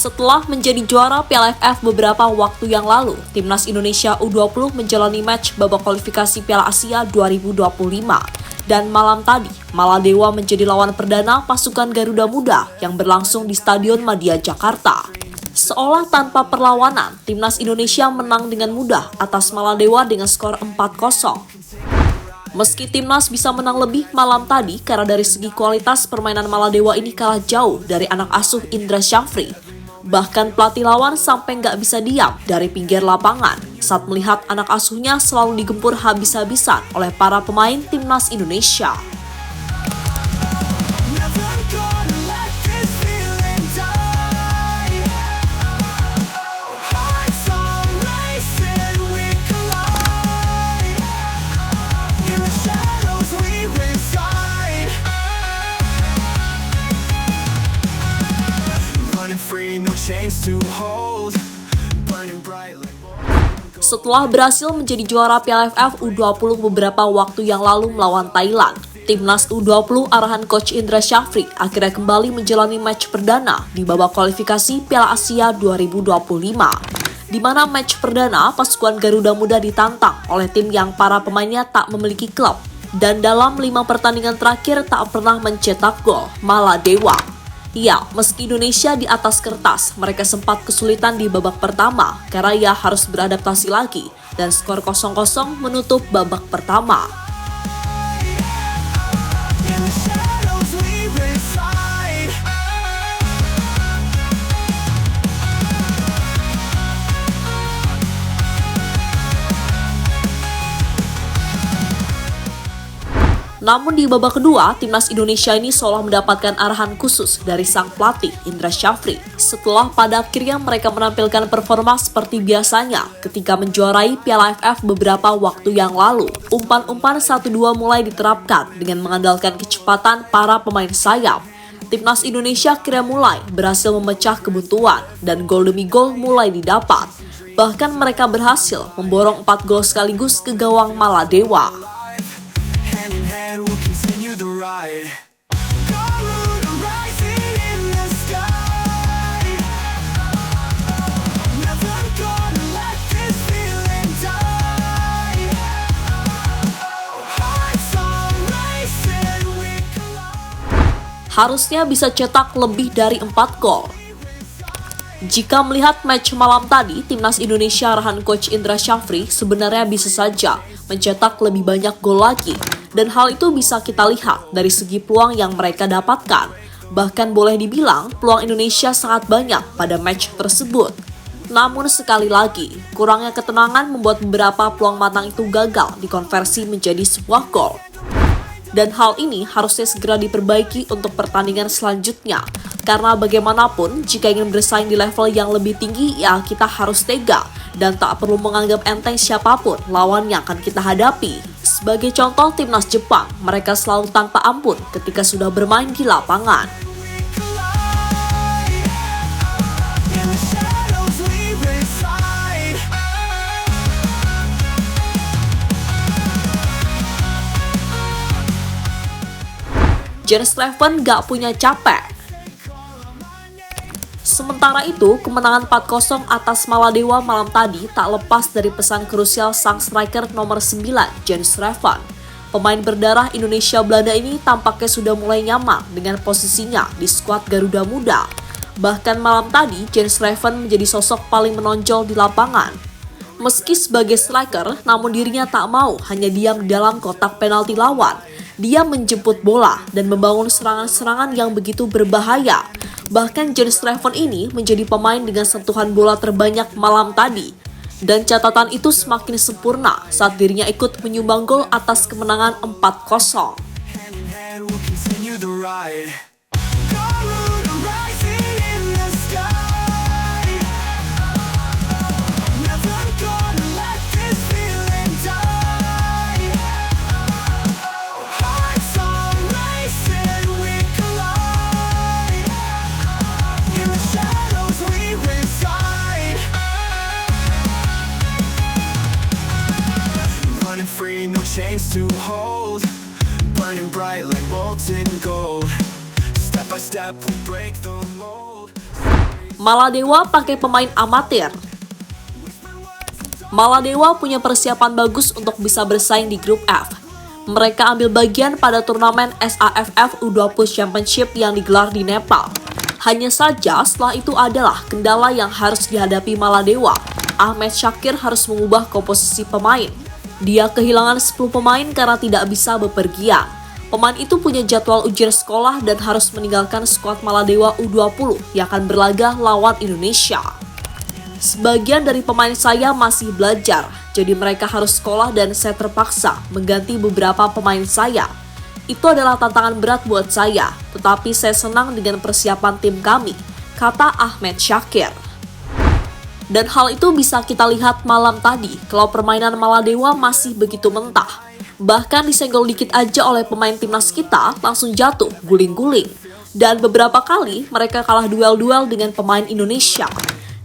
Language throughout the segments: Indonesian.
Setelah menjadi juara Piala AFF beberapa waktu yang lalu, Timnas Indonesia U20 menjalani match babak kualifikasi Piala Asia 2025. Dan malam tadi, Maladewa menjadi lawan perdana pasukan Garuda Muda yang berlangsung di Stadion Madia, Jakarta. Seolah tanpa perlawanan, Timnas Indonesia menang dengan mudah atas Maladewa dengan skor 4-0. Meski Timnas bisa menang lebih malam tadi karena dari segi kualitas permainan Maladewa ini kalah jauh dari anak asuh Indra Syafri. Bahkan pelatih lawan sampai nggak bisa diam dari pinggir lapangan saat melihat anak asuhnya selalu digempur habis-habisan oleh para pemain Timnas Indonesia. Setelah berhasil menjadi juara Piala AFF U20 beberapa waktu yang lalu melawan Thailand, Timnas U20 arahan Coach Indra Syafri akhirnya kembali menjalani match perdana di babak kualifikasi Piala Asia 2025. Di mana match perdana pasukan Garuda Muda ditantang oleh tim yang para pemainnya tak memiliki klub dan dalam 5 pertandingan terakhir tak pernah mencetak gol, Maladewa. Ya, meski Indonesia di atas kertas, mereka sempat kesulitan di babak pertama karena ia harus beradaptasi lagi dan skor 0-0 menutup babak pertama. Namun di babak kedua, Timnas Indonesia ini seolah mendapatkan arahan khusus dari sang pelatih Indra Syafri. Setelah pada akhirnya mereka menampilkan performa seperti biasanya ketika menjuarai Piala AFF beberapa waktu yang lalu. Umpan-umpan 1-2 mulai diterapkan dengan mengandalkan kecepatan para pemain sayap. Timnas Indonesia akhirnya mulai berhasil memecah kebuntuan dan gol demi gol mulai didapat. Bahkan mereka berhasil memborong 4 gol sekaligus ke gawang Maladewa. Harusnya bisa cetak lebih dari 4 gol. Jika melihat match malam tadi, Timnas Indonesia arahan Coach Indra Syafri sebenarnya bisa saja mencetak lebih banyak gol lagi. Dan hal itu bisa kita lihat dari segi peluang yang mereka dapatkan. Bahkan boleh dibilang peluang Indonesia sangat banyak pada match tersebut. Namun sekali lagi, kurangnya ketenangan membuat beberapa peluang matang itu gagal dikonversi menjadi sebuah gol. Dan hal ini harusnya segera diperbaiki untuk pertandingan selanjutnya. Karena bagaimanapun, jika ingin bersaing di level yang lebih tinggi, ya kita harus tega. Dan tak perlu menganggap enteng siapapun lawan yang akan kita hadapi. Sebagai contoh Timnas Jepang, mereka selalu tanpa ampun ketika sudah bermain di lapangan. Jens Sleven gak punya capek. Sementara itu, kemenangan 4-0 atas Maladewa malam tadi tak lepas dari pesan krusial sang striker nomor 9, Jens Sleven. Pemain berdarah Indonesia Belanda ini tampaknya sudah mulai nyaman dengan posisinya di skuad Garuda Muda. Bahkan malam tadi, Jens Sleven menjadi sosok paling menonjol di lapangan. Meski sebagai striker, namun dirinya tak mau hanya diam di dalam kotak penalti lawan. Dia menjemput bola dan membangun serangan-serangan yang begitu berbahaya. Bahkan Jens Sleven ini menjadi pemain dengan sentuhan bola terbanyak malam tadi. Dan catatan itu semakin sempurna saat dirinya ikut menyumbang gol atas kemenangan 4-0. Free, no chains to hold, burning bright like molten gold. Step by step, we'll break the mold. Maladewa pakai pemain amatir. Maladewa punya persiapan bagus untuk bisa bersaing di grup F. Mereka ambil bagian pada turnamen SAFF U20 Championship yang digelar di Nepal. Hanya saja setelah itu adalah kendala yang harus dihadapi Maladewa. Ahmed Shakir harus mengubah komposisi pemain. Dia kehilangan 10 pemain karena tidak bisa bepergian. Pemain itu punya jadwal ujian sekolah dan harus meninggalkan skuad Maladewa U20 yang akan berlaga lawan Indonesia. Sebagian dari pemain saya masih belajar, jadi mereka harus sekolah dan saya terpaksa mengganti beberapa pemain saya. Itu adalah tantangan berat buat saya, tetapi saya senang dengan persiapan tim kami, kata Ahmed Shakir. Dan hal itu bisa kita lihat malam tadi, kalau permainan Maladewa masih begitu mentah. Bahkan disenggol dikit aja oleh pemain timnas kita, langsung jatuh, guling-guling. Dan beberapa kali mereka kalah duel-duel dengan pemain Indonesia.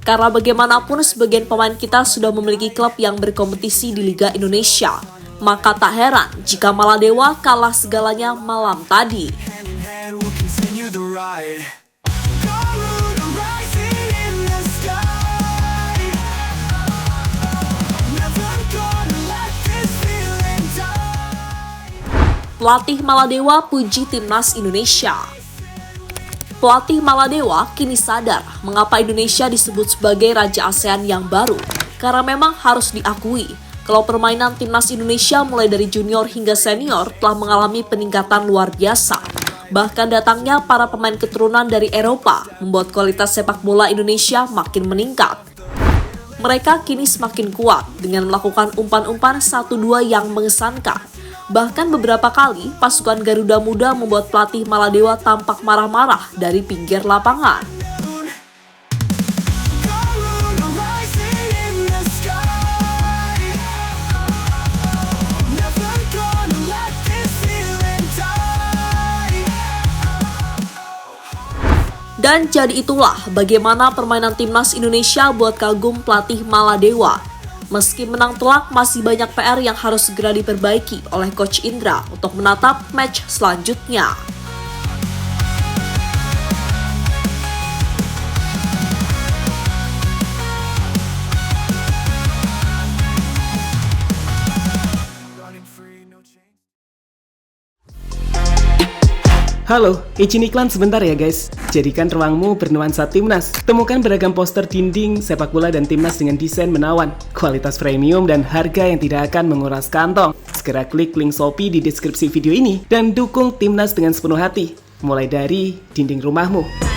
Karena bagaimanapun sebagian pemain kita sudah memiliki klub yang berkompetisi di Liga Indonesia. Maka tak heran jika Maladewa kalah segalanya malam tadi. Pelatih Maladewa puji timnas Indonesia. Pelatih Maladewa kini sadar mengapa Indonesia disebut sebagai Raja ASEAN yang baru. Karena memang harus diakui, kalau permainan timnas Indonesia mulai dari junior hingga senior telah mengalami peningkatan luar biasa. Bahkan datangnya para pemain keturunan dari Eropa membuat kualitas sepak bola Indonesia makin meningkat. Mereka kini semakin kuat dengan melakukan umpan-umpan 1-2 yang mengesankan. Bahkan beberapa kali pasukan Garuda Muda membuat pelatih Maladewa tampak marah-marah dari pinggir lapangan. Dan jadi itulah bagaimana permainan timnas Indonesia buat kagum pelatih Maladewa. Meski menang telak, masih banyak PR yang harus segera diperbaiki oleh Coach Indra untuk menatap match selanjutnya. Halo, izin iklan sebentar ya guys. Jadikan ruangmu bernuansa timnas. Temukan beragam poster dinding, sepak bola dan timnas dengan desain menawan, kualitas premium dan harga yang tidak akan menguras kantong. Segera klik link Shopee di deskripsi video ini dan dukung timnas dengan sepenuh hati. Mulai dari dinding rumahmu.